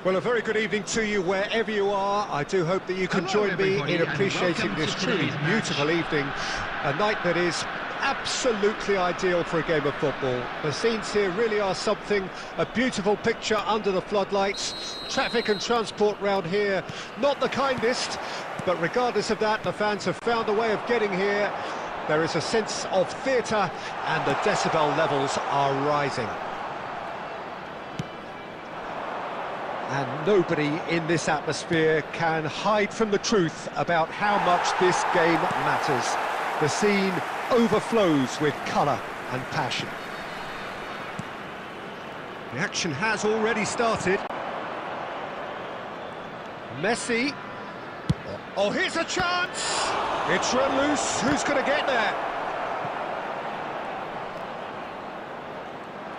Well, a very good evening to you wherever you are. I do hope that you can join me in appreciating this truly beautiful evening, a night that is absolutely ideal for a game of football. The scenes here really are something, a beautiful picture under the floodlights. Traffic and transport round here, not the kindest, but regardless of that, the fans have found a way of getting here. There is a sense of theatre and the decibel levels are rising. And nobody in this atmosphere can hide from the truth about how much this game matters. The scene overflows with colour and passion. The action has already started. Messi. Oh, here's a chance! It's run loose. Who's going to get there?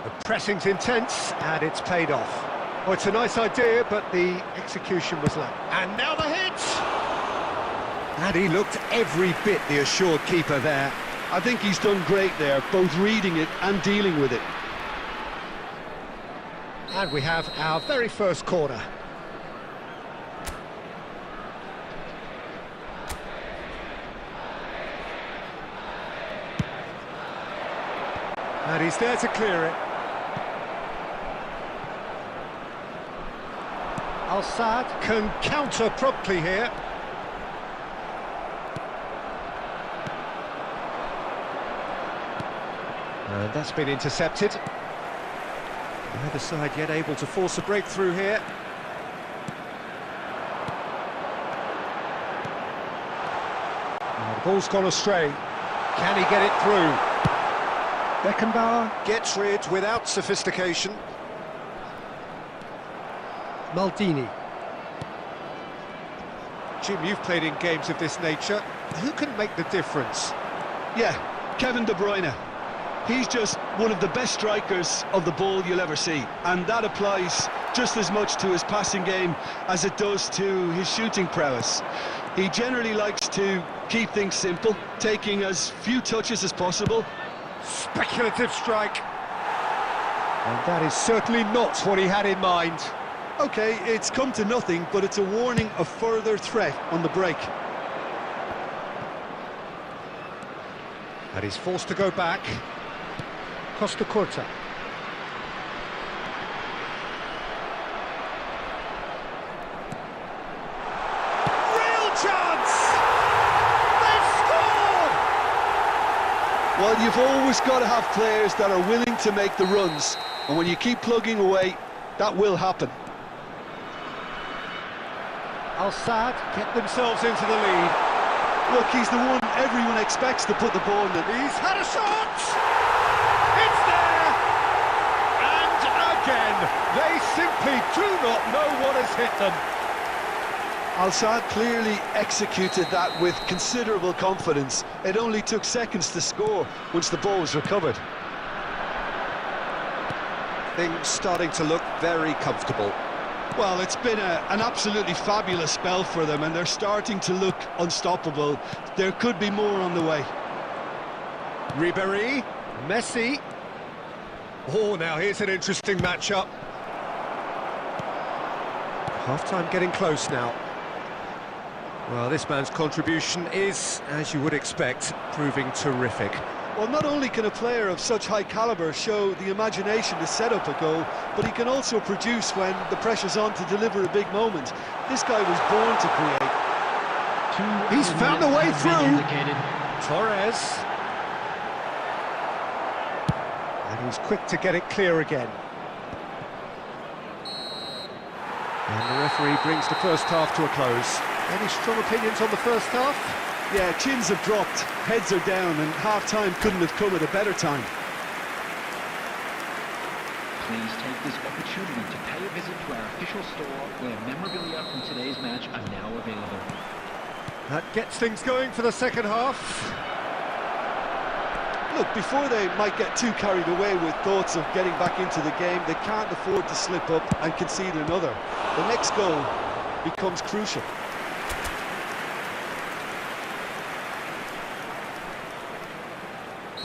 The pressing's intense, and it's paid off. Well, it's a nice idea, but the execution was late. And now the hit! And he looked every bit the assured keeper there. I think he's done great there, both reading it and dealing with it. And we have our very first corner. And he's there to clear it. Al-Saad can counter promptly here. And that's been intercepted. Neither side yet able to force a breakthrough here. And the ball's gone astray. Can he get it through? Beckenbauer gets rid without sophistication. Maldini. Jim, you've played in games of this nature. Who can make the difference? Yeah, Kevin De Bruyne. He's just one of the best strikers of the ball you'll ever see. And that applies just as much to his passing game as it does to his shooting prowess. He generally likes to keep things simple, taking as few touches as possible. Speculative strike. And that is certainly not what he had in mind. Okay, it's come to nothing, but it's a warning of further threat on the break. And he's forced to go back. Costa Curta. Real chance! They've scored! Well, you've always got to have players that are willing to make the runs, and when you keep plugging away, that will happen. Al-Saad get themselves into the lead. Look, he's the one everyone expects to put the ball in. He's had a shot! It's there! And again, they simply do not know what has hit them. Al-Saad clearly executed that with considerable confidence. It only took seconds to score once the ball was recovered. Things starting to look very comfortable. Well, it's been an absolutely fabulous spell for them, and they're starting to look unstoppable. There could be more on the way. Ribéry, Messi. Oh, now here's an interesting matchup. Half-time getting close now. Well, this man's contribution is, as you would expect, proving terrific. Well, not only can a player of such high calibre show the imagination to set up a goal, but he can also produce when the pressure's on to deliver a big moment. This guy was born to create. He's found a way through. Torres. And he's quick to get it clear again. And the referee brings the first half to a close. Any strong opinions on the first half? Yeah, chins have dropped, heads are down, and half-time couldn't have come at a better time. Please take this opportunity to pay a visit to our official store, where memorabilia from today's match are now available. That gets things going for the second half. Look, before they might get too carried away with thoughts of getting back into the game, they can't afford to slip up and concede another. The next goal becomes crucial.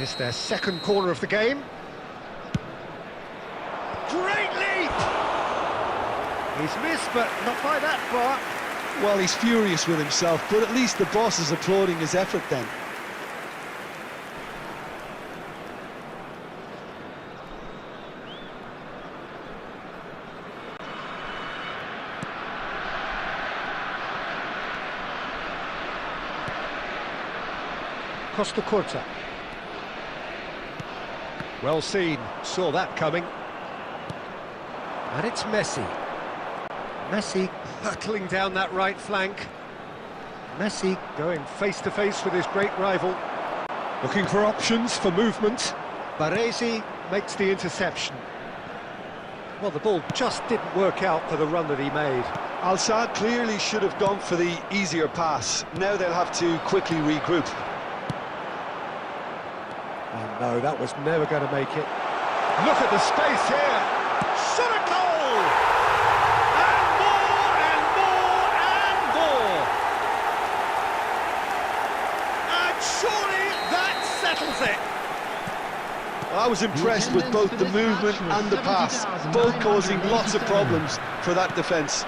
It's their second corner of the game. Great leap! He's missed, but not by that far. Well, he's furious with himself, but at least the boss is applauding his effort then. Costa Curta. Well seen, saw that coming. And it's Messi. Messi hurtling down that right flank. Messi going face-to-face with his great rival. Looking for options for movement. Baresi makes the interception. Well, the ball just didn't work out for the run that he made. Al-Saad clearly should have gone for the easier pass. Now they'll have to quickly regroup. Oh no, that was never going to make it. Look at the space here. Shot a goal! And more and more and more. And surely that settles it. Well, I was impressed with both the movement and the pass, both causing lots of problems for that defence.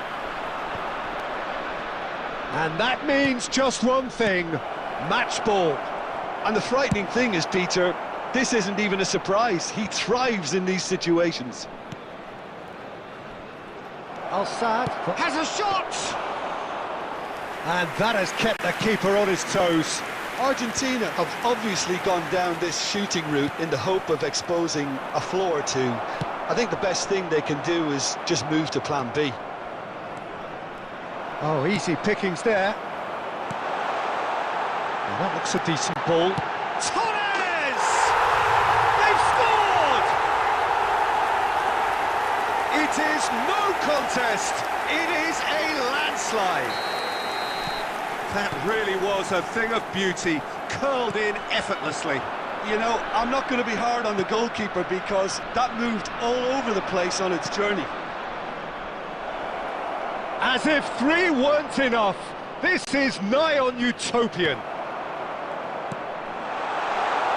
And that means just one thing, match ball. And the frightening thing is, Peter, this isn't even a surprise. He thrives in these situations. Al-Saad has a shot! And that has kept the keeper on his toes. Argentina have obviously gone down this shooting route in the hope of exposing a flaw or two. I think the best thing they can do is just move to plan B. Oh, easy pickings there. Well, that looks a decent ball. Torres! They've scored! It is no contest. It is a landslide. That really was a thing of beauty, curled in effortlessly. You know, I'm not going to be hard on the goalkeeper because that moved all over the place on its journey. As if three weren't enough, this is nigh on utopian.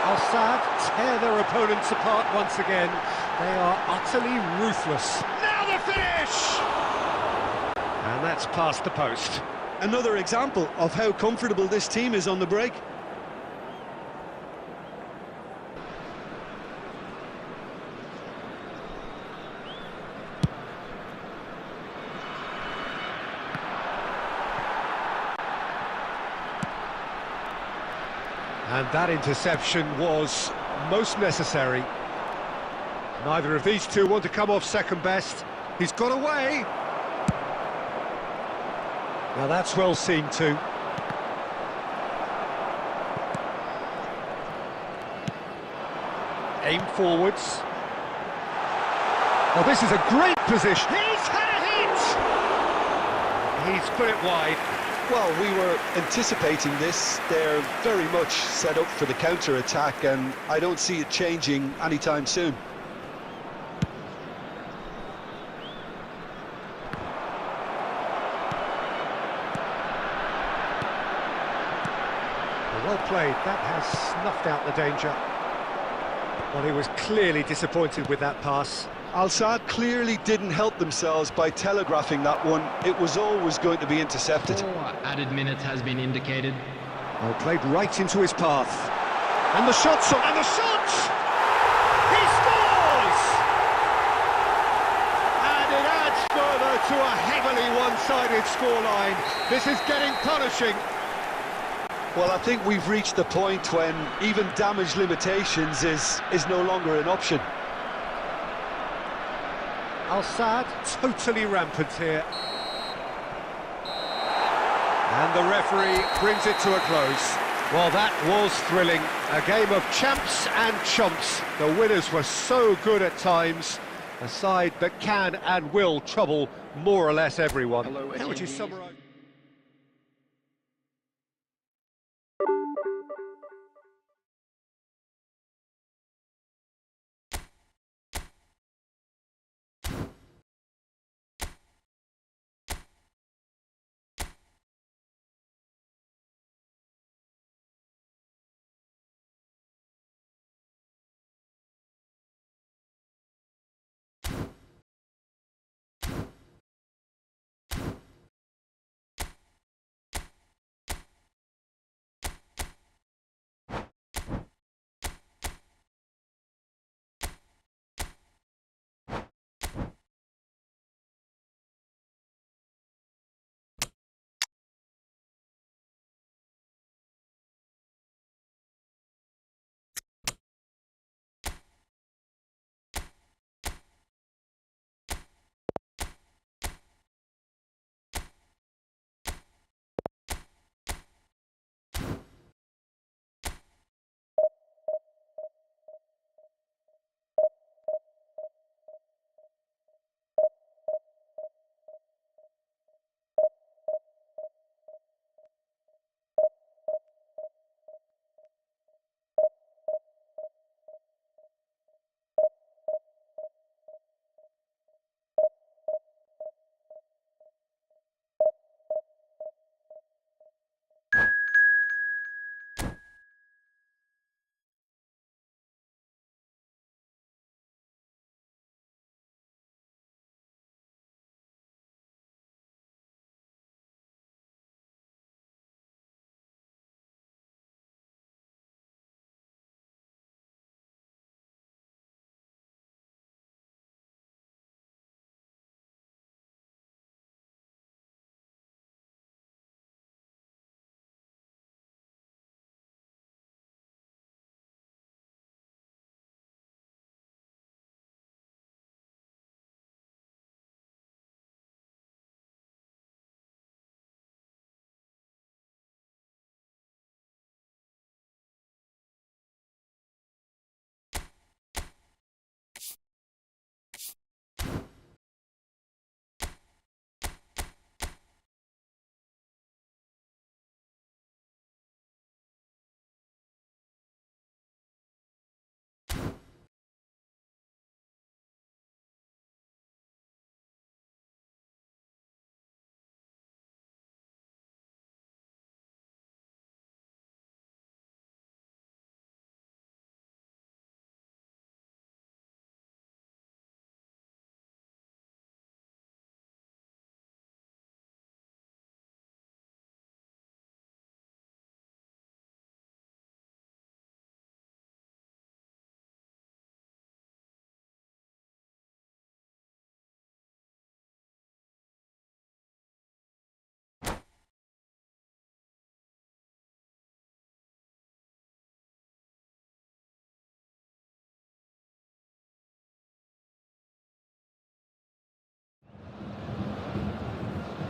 Al-Saad tear their opponents apart once again. They are utterly ruthless. Now the finish! And that's past the post. Another example of how comfortable this team is on the break. And that interception was most necessary. Neither of these two want to come off second best. He's got away. Now that's well seen too. Aim forwards. Oh, this is a great position. He's had a hit! He's put it wide. Well, we were anticipating this. They're very much set up for the counter-attack, and I don't see it changing anytime soon. Well played, that has snuffed out the danger. Well, he was clearly disappointed with that pass. Al-Sadd clearly didn't help themselves by telegraphing that one. It was always going to be intercepted. 4 added minutes has been indicated. Well, played right into his path. And the shot's on, and the shot! He scores! And it adds further to a heavily one-sided scoreline. This is getting punishing. Well, I think we've reached the point when even damage limitations is no longer an option. Al-Sadd totally rampant here. And the referee brings it to a close. Well, that was thrilling. A game of champs and chumps. The winners were so good at times. A side that can and will trouble more or less everyone. How would you summarise?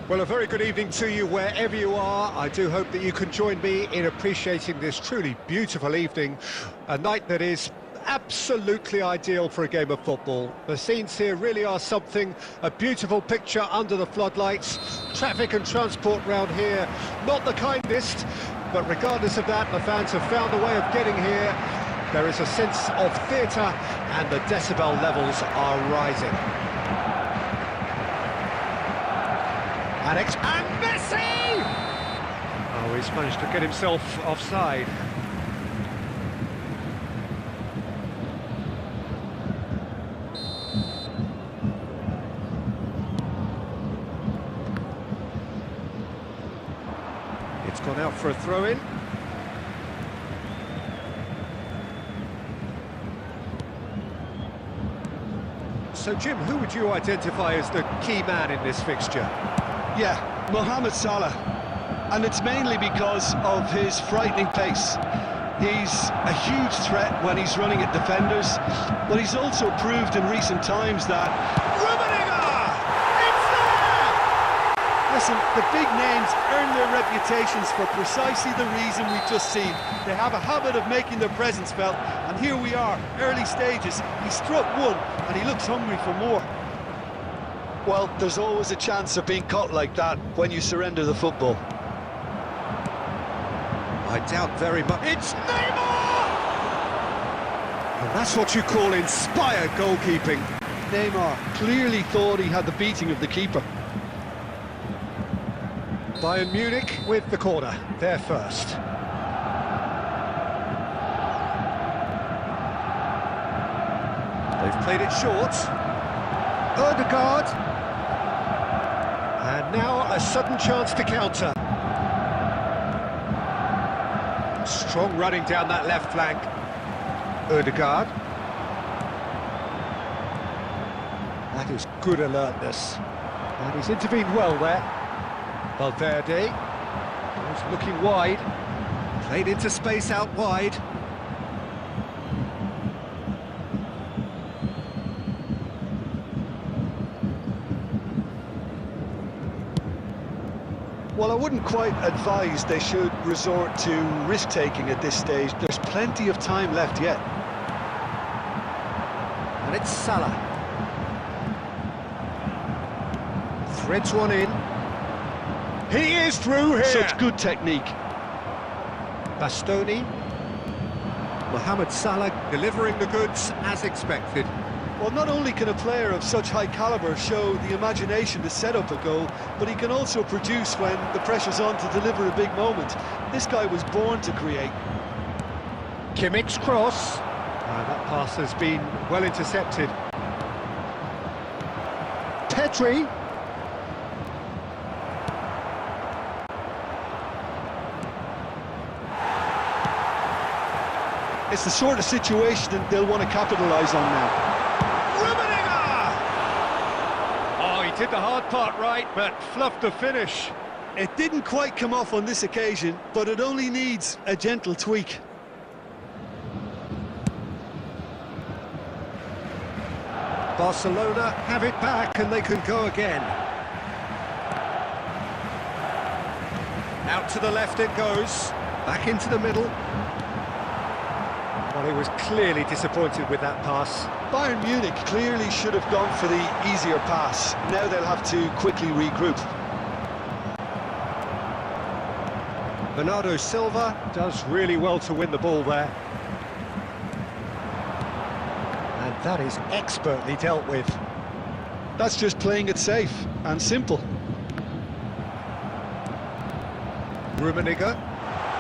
Well, a very good evening to you wherever you are. I do hope that you can join me in appreciating this truly beautiful evening, a night that is absolutely ideal for a game of football. The scenes here really are something, a beautiful picture under the floodlights. Traffic and transport round here, not the kindest, but regardless of that, the fans have found a way of getting here. There is a sense of theatre and the decibel levels are rising. And Messi! Oh, just managed to get himself offside. It's gone out for a throw-in. So, Jim, who would you identify as the key man in this fixture? Yeah, Mohamed Salah. And it's mainly because of his frightening pace. He's a huge threat when he's running at defenders, but he's also proved in recent times that... Listen, the big names earn their reputations for precisely the reason we've just seen. They have a habit of making their presence felt, and here we are, early stages. He struck one, and he looks hungry for more. Well, there's always a chance of being caught like that when you surrender the football. I doubt very much. It's Neymar! And that's what you call inspired goalkeeping. Neymar clearly thought he had the beating of the keeper. Bayern Munich with the corner, they're first. They've played it short. Odegaard. And now a sudden chance to counter. Strong running down that left flank. Odegaard. That is good alertness. And he's intervened well there. Valverde was looking wide, played into space out wide. Well, I wouldn't quite advise they should resort to risk-taking at this stage. There's plenty of time left yet. And it's Salah. Threads one in. He is through here! Such good technique. Bastoni. Mohamed Salah delivering the goods as expected. Well, not only can a player of such high calibre show the imagination to set up a goal, but he can also produce when the pressure's on to deliver a big moment. This guy was born to create. Kimmich's cross. That pass has been well intercepted. Petri. It's the sort of situation that they'll want to capitalise on now. Oh, he did the hard part right, but fluffed the finish. It didn't quite come off on this occasion, but it only needs a gentle tweak. Barcelona have it back and they can go again. Out to the left it goes, back into the middle. Well, he was clearly disappointed with that pass. Bayern Munich clearly should have gone for the easier pass. Now they'll have to quickly regroup. Bernardo Silva does really well to win the ball there. And that is expertly dealt with. That's just playing it safe and simple. Rummenigge. 2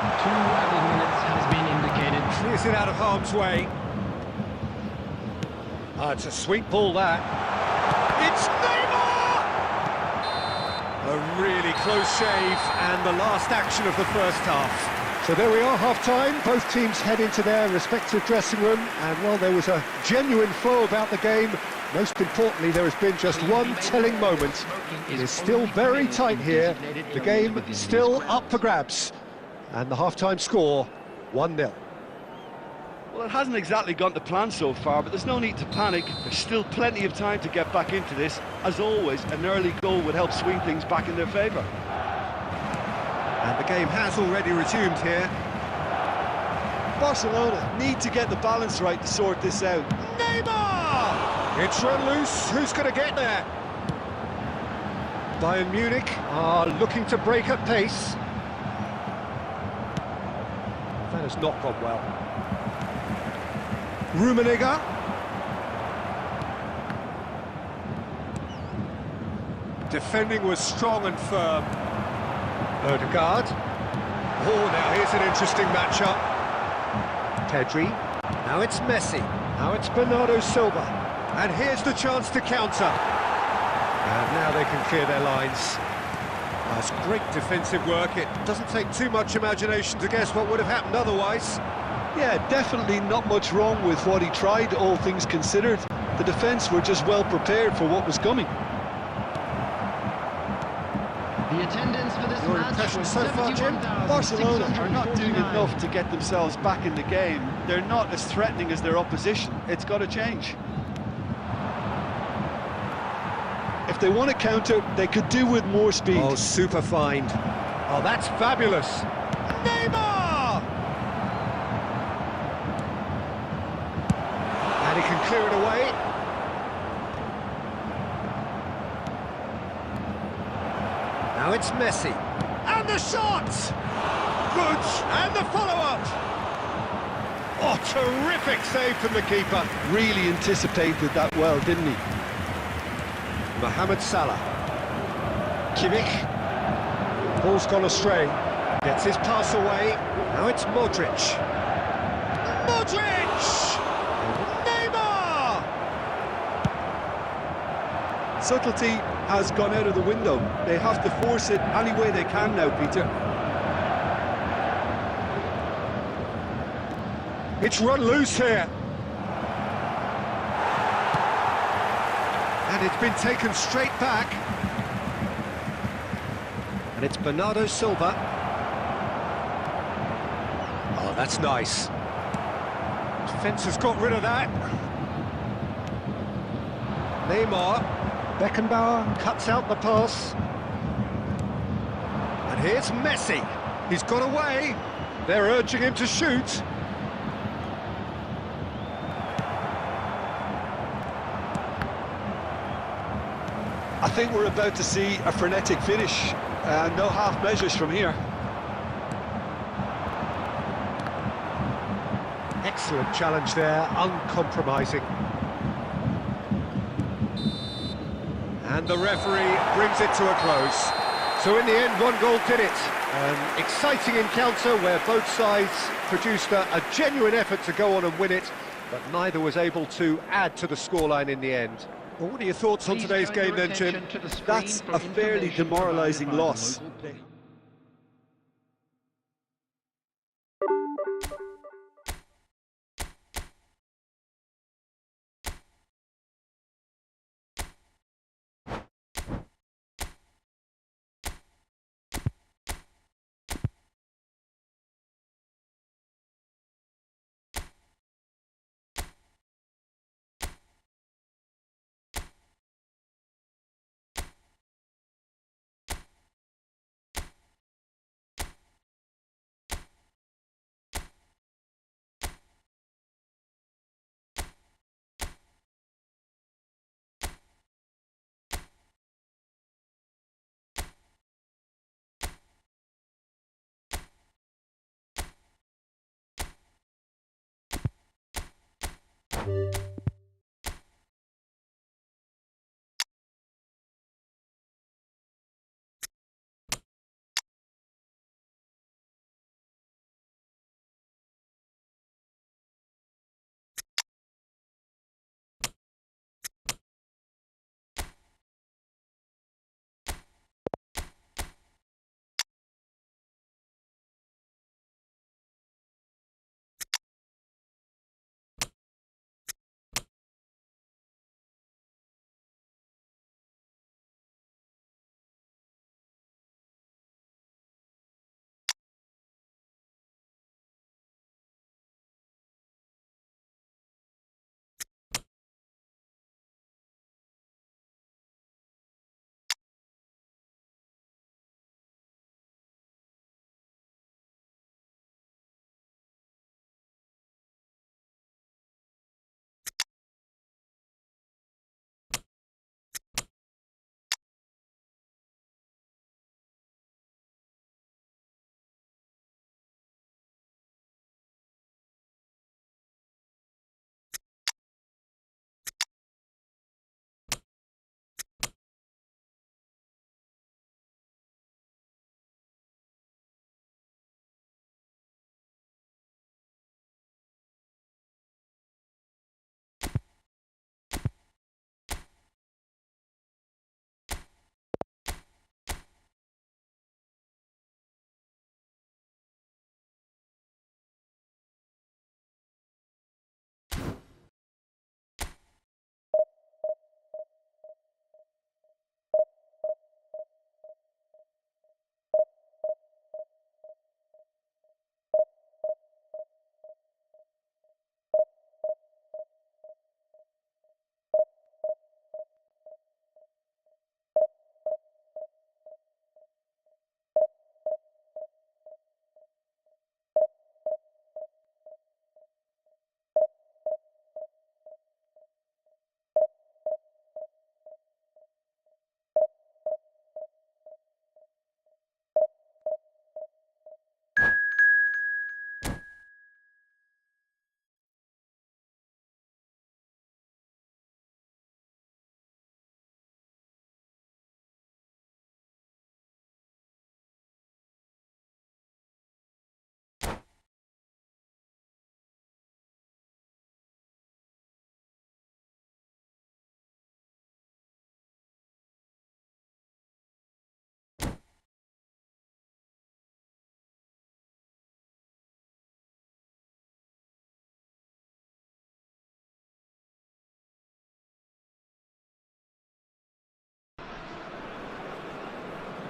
added minutes has been indicated. Clears it out of harm's way. It's a sweet ball, that. It's Neymar! A really close shave, and the last action of the first half. So there we are, half-time. Both teams head into their respective dressing room, and while there was a genuine flow about the game, most importantly, there has been just one telling moment. It is still very tight here. The game still up for grabs. And the half-time score, 1-0. Well, it hasn't exactly gone to plan so far, but there's no need to panic. There's still plenty of time to get back into this. As always, an early goal would help swing things back in their favour. And the game has already resumed here. Barcelona need to get the balance right to sort this out. Neymar! It's run loose. Who's going to get there? Bayern Munich are looking to break at pace. That has not gone well. Rummenigge. Defending was strong and firm. Odegaard. Oh, now here's an interesting matchup. Pedri, now it's Messi, now it's Bernardo Silva, and here's the chance to counter. And now they can clear their lines. That's great defensive work. It doesn't take too much imagination to guess what would have happened otherwise. Yeah, definitely not much wrong with what he tried, all things considered. The defence were just well prepared for what was coming. The attendance for this Your match impression was so far, Jim? Barcelona are not doing 71,649. enough to get themselves back in the game. They're not as threatening as their opposition. It's got to change. If they want to counter, they could do with more speed. Oh, super find. Oh, that's fabulous. Neymar! And he can clear it away. Now it's Messi. And the shot! Good! And the follow-up! Oh, terrific save from the keeper. Really anticipated that well, didn't he? Mohamed Salah. Kimmich. Ball's gone astray. Gets his pass away. Now it's Modric. Modric! Neymar! Subtlety has gone out of the window. They have to force it any way they can now, Peter. It's run loose here. And it's been taken straight back. And it's Bernardo Silva. Oh, that's nice. Defence has got rid of that. Neymar. Beckenbauer cuts out the pass. And here's Messi. He's got away. They're urging him to shoot. I think we're about to see a frenetic finish. No half measures from here. Excellent challenge there, uncompromising. And the referee brings it to a close. So in the end, one goal did it. An exciting encounter where both sides produced a genuine effort to go on and win it, but neither was able to add to the scoreline in the end. Well, what are your thoughts on today's game then, Jim? That's a fairly demoralising loss.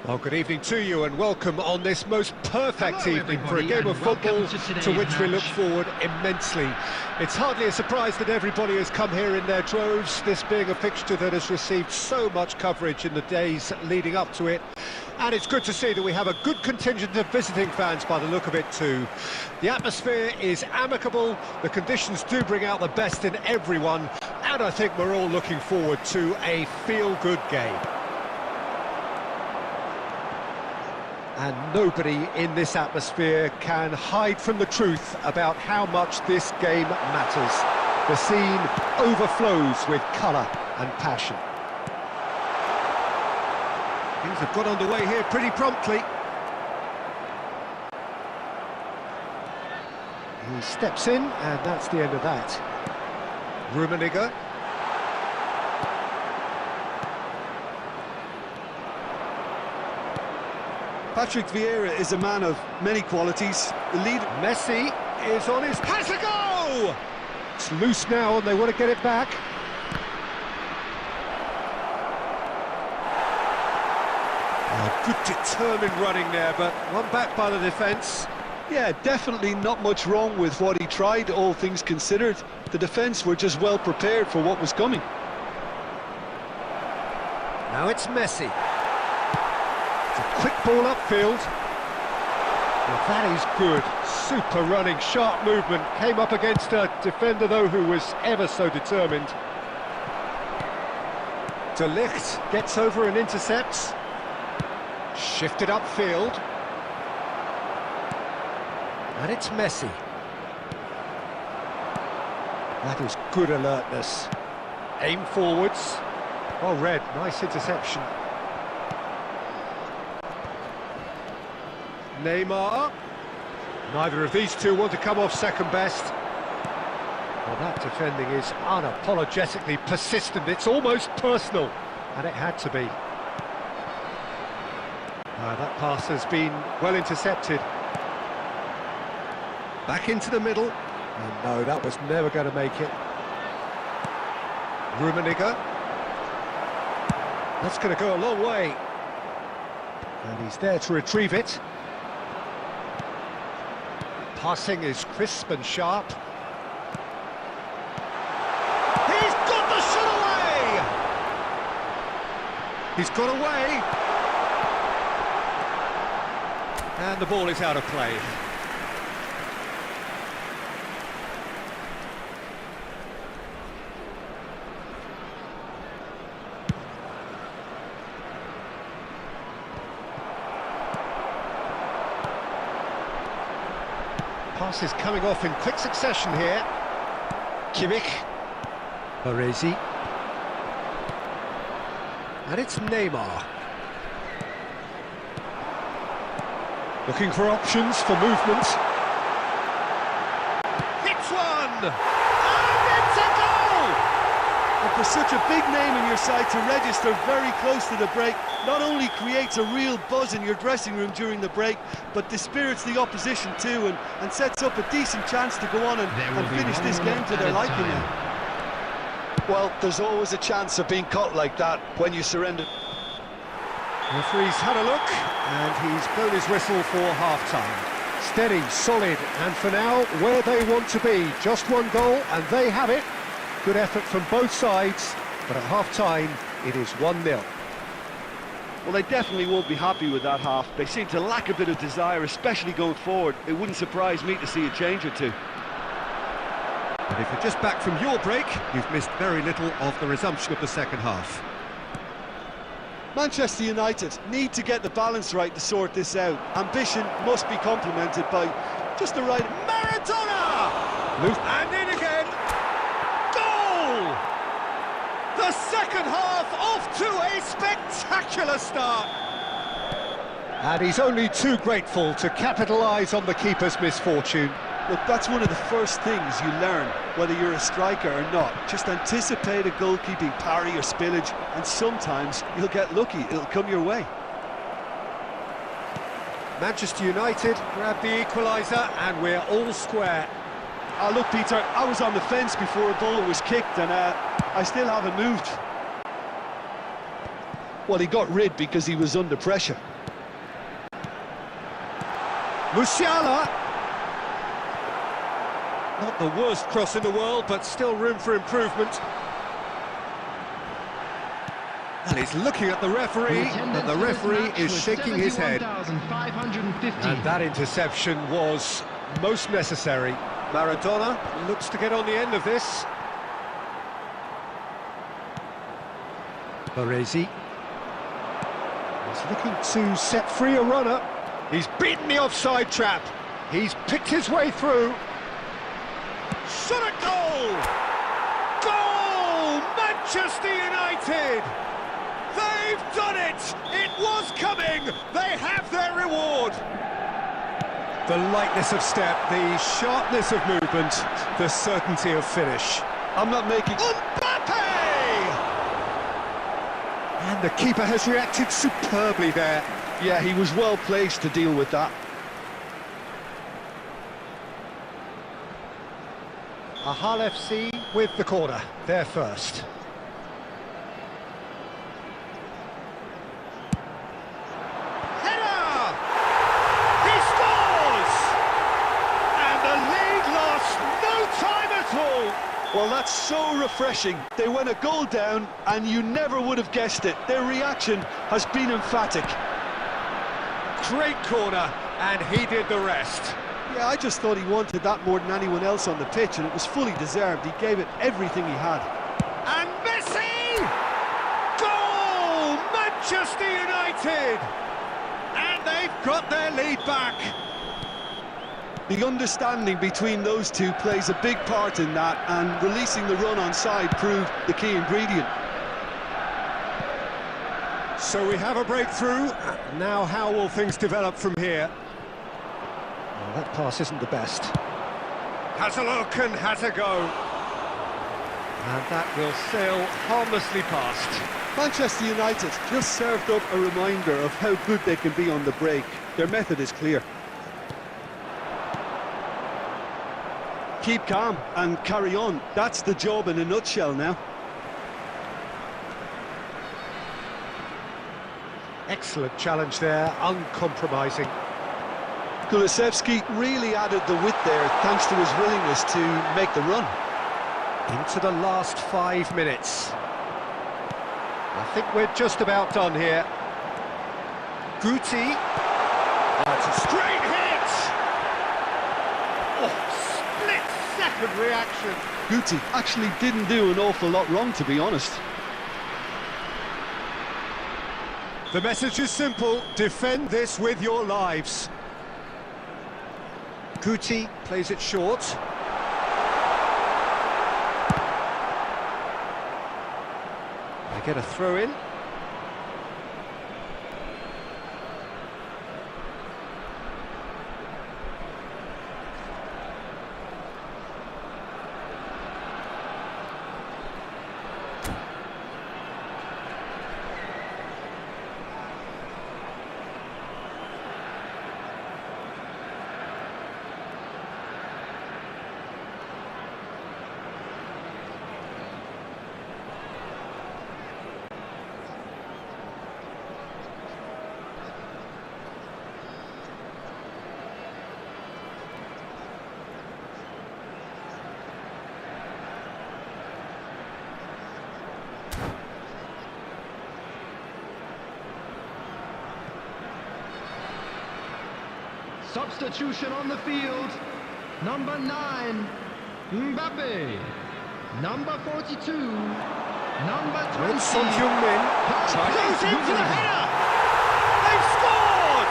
Well, good evening to you and welcome on this most perfect evening for a game of football to which we look forward immensely. It's hardly a surprise that everybody has come here in their droves, this being a fixture that has received so much coverage in the days leading up to it. And it's good to see that we have a good contingent of visiting fans by the look of it too. The atmosphere is amicable, the conditions do bring out the best in everyone, and I think we're all looking forward to a feel-good game. And nobody in this atmosphere can hide from the truth about how much this game matters. The scene overflows with colour and passion. Things have got underway here pretty promptly. He steps in, and that's the end of that. Rummenigge. Patrick Vieira is a man of many qualities. The leader Messi is on his... has a go! It's loose now and they want to get it back. Oh, good determined running there, but one back by the defence. Yeah, definitely not much wrong with what he tried, all things considered. The defence were just well prepared for what was coming. Now it's Messi. It's a quick ball upfield. Well, that is good. Super running, sharp movement. Came up against a defender, though, who was ever so determined. De Ligt gets over and intercepts. Shifted upfield. And it's Messi. That is good alertness. Aim forwards. Well read, nice interception. Neymar. Neither of these two want to come off second best. Well, that defending is unapologetically persistent. It's almost personal, and it had to be. That pass has been well intercepted. Back into the middle. And no, that was never going to make it. Rummenigge. That's going to go a long way. And he's there to retrieve it. Passing is crisp and sharp. He's got the shot away! He's got away. And the ball is out of play. Pass is coming off in quick succession here. Kimmich. Baresi. And it's Neymar. Looking for options for movement. Hits one! And it's a goal! And for such a big name in your side to register very close to the break, not only creates a real buzz in your dressing room during the break, but dispirits the opposition too, and sets up a decent chance to go on and finish this game to their liking now. Well, there's always a chance of being caught like that when you surrender. The referee's had a look, and he's blown his whistle for half-time. Steady, solid, and for now, where they want to be. Just one goal, and they have it. Good effort from both sides, but at half-time, it is 1-0. Well, they definitely won't be happy with that half. They seem to lack a bit of desire, especially going forward. It wouldn't surprise me to see a change or two. And if you're just back from your break, you've missed very little of the resumption of the second half. Manchester United need to get the balance right to sort this out. Ambition must be complemented by just the right... Maradona! Loose and in again! Goal! The second half off to a spectacular start! And he's only too grateful to capitalise on the keeper's misfortune. Look, that's one of the first things you learn, whether you're a striker or not. Just anticipate a goalkeeping parry or spillage, and sometimes you'll get lucky, it'll come your way. Manchester United grab the equaliser, and we're all square. Look, Peter, I was on the fence before a ball was kicked, and I still haven't moved. Well, he got rid because he was under pressure. Musiala. Not the worst cross in the world, but still room for improvement. And he's looking at the referee, but the referee is shaking his head. And that interception was most necessary. Maradona looks to get on the end of this. Baresi. He's looking to set free a runner. He's beaten the offside trap. He's picked his way through. Shot a goal! Goal! Manchester United! They've done it! It was coming! They have their reward! The lightness of step, the sharpness of movement, the certainty of finish. I'm not making... Mbappe! And the keeper has reacted superbly there. Yeah, he was well placed to deal with that. Ahal FC with the corner, they're first. Header! He scores! And the lead lost no time at all. Well, that's so refreshing. They went a goal down and you never would have guessed it. Their reaction has been emphatic. Great corner, and he did the rest. Yeah, I just thought he wanted that more than anyone else on the pitch, and it was fully deserved. He gave it everything he had. And Messi! Goal! Manchester United! And they've got their lead back. The understanding between those two plays a big part in that, and releasing the run on side proved the key ingredient. So we have a breakthrough. Now how will things develop from here? Well, that pass isn't the best. Has a look and has a go. And that will sail harmlessly past. Manchester United just served up a reminder of how good they can be on the break. Their method is clear. Keep calm and carry on. That's the job in a nutshell now. Excellent challenge there, uncompromising. Kulusevski really added the width there thanks to his willingness to make the run. Into the last 5 minutes. I think we're just about done here. Guti. That's a straight hit! Oh, split-second reaction. Guti actually didn't do an awful lot wrong, to be honest. The message is simple, defend this with your lives. Guti plays it short. They get a throw in. Substitution on the field. Number 9, Mbappe. Number 42, number 20. Son Heung-min goes in for the header. They've scored.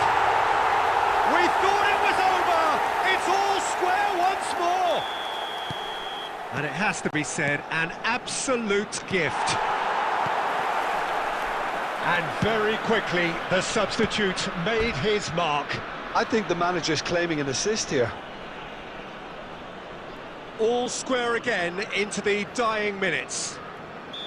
We thought it was over. It's all square once more. And it has to be said, an absolute gift. And very quickly, the substitute made his mark. I think the manager's claiming an assist here. All square again into the dying minutes.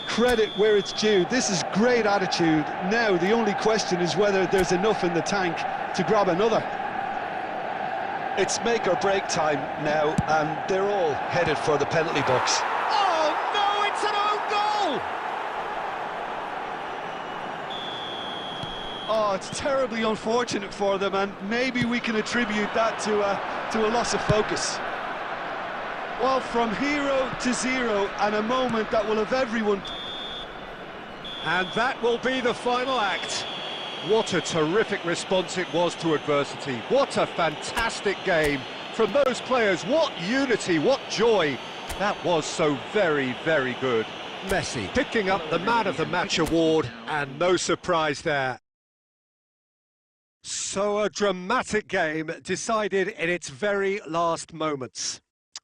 Credit where it's due. This is great attitude. Now the only question is whether there's enough in the tank to grab another. It's make or break time now, and they're all headed for the penalty box. Oh no, it's an own goal! Oh, it's terribly unfortunate for them, and maybe we can attribute that to a loss of focus. Well, from hero to zero, and a moment that will have everyone... And that will be the final act. What a terrific response it was to adversity. What a fantastic game from those players. What unity, what joy. That was so very, very good. Messi picking up the Man of the Match award, and no surprise there. So a dramatic game decided in its very last moments.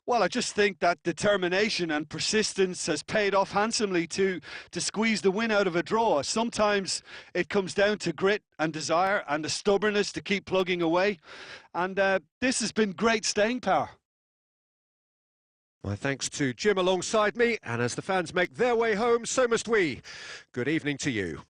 Well, I just think that determination and persistence has paid off handsomely to squeeze the win out of a draw. Sometimes it comes down to grit and desire and the stubbornness to keep plugging away. And this has been great staying power. My thanks to Jim alongside me, and as the fans make their way home, so must we. Good evening to you.